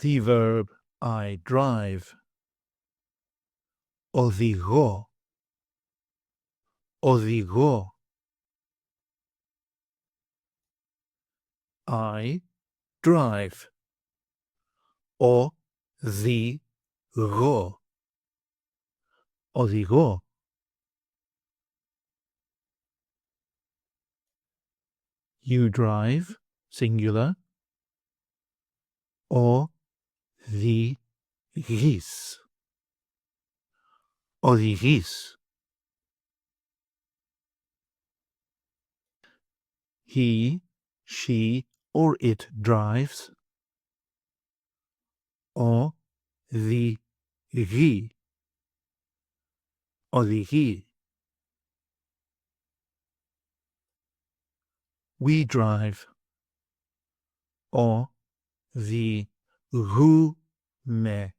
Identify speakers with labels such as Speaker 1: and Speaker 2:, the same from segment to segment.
Speaker 1: The verb I drive. Οδηγώ. Οδηγώ. I drive. Οδηγώ. Οδηγώ. You drive, singular. Οδηγείς. Οδηγείς. He, she, or it drives. Οδηγεί. Οδηγεί. We drive. Οδηγούμε.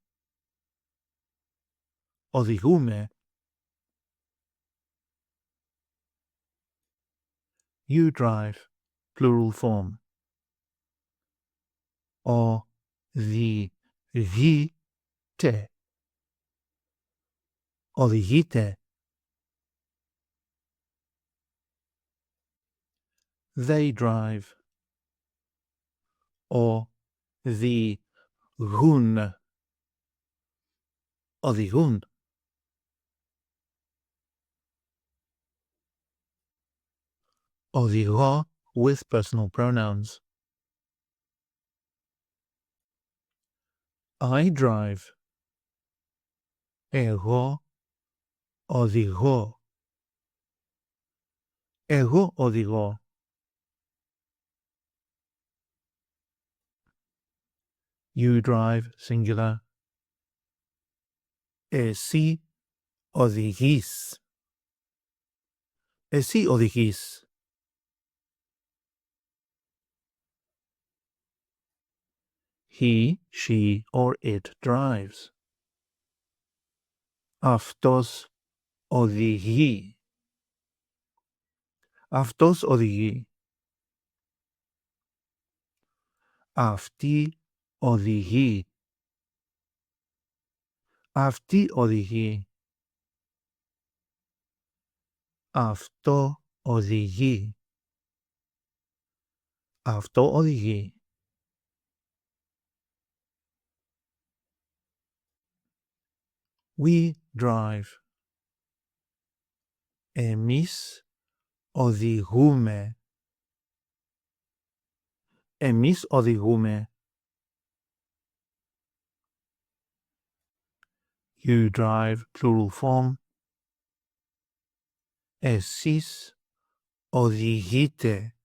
Speaker 1: Οδηγούμε. You drive, plural form. Οδηγείτε. Οδηγείτε. They drive. Οδηγούν. Οδηγούν. Οδηγώ with personal pronouns. I drive. Εγώ οδηγώ. Εγώ οδηγώ. You drive, singular. Εσύ οδηγείς. Εσύ οδηγείς. He, she, or it drives. Αυτός οδηγεί. Αυτός οδηγεί. Αυτή οδηγεί. Αυτή οδηγεί. Αυτό οδηγεί. Αυτό οδηγεί. We drive. Εμείς οδηγούμε. Εμείς οδηγούμε. You drive, plural form. Εσείς οδηγείτε.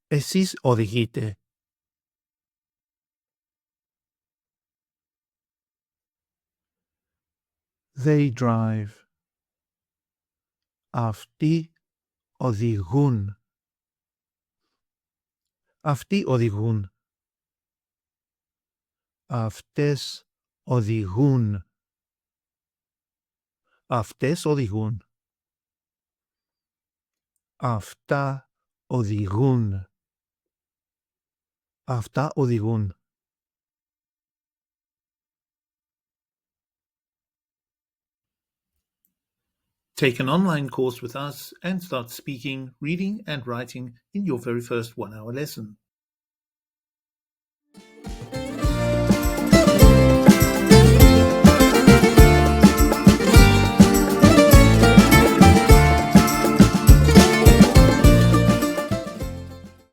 Speaker 1: Εσείς οδηγείτε. They drive. Αυτοί οδηγούν. Αυτοί οδηγούν. Αυτές οδηγούν. Αυτές οδηγούν. Αυτά οδηγούν. Αυτά οδηγούν. Take an online course with us and start speaking, reading and writing in your very first 1-hour lesson.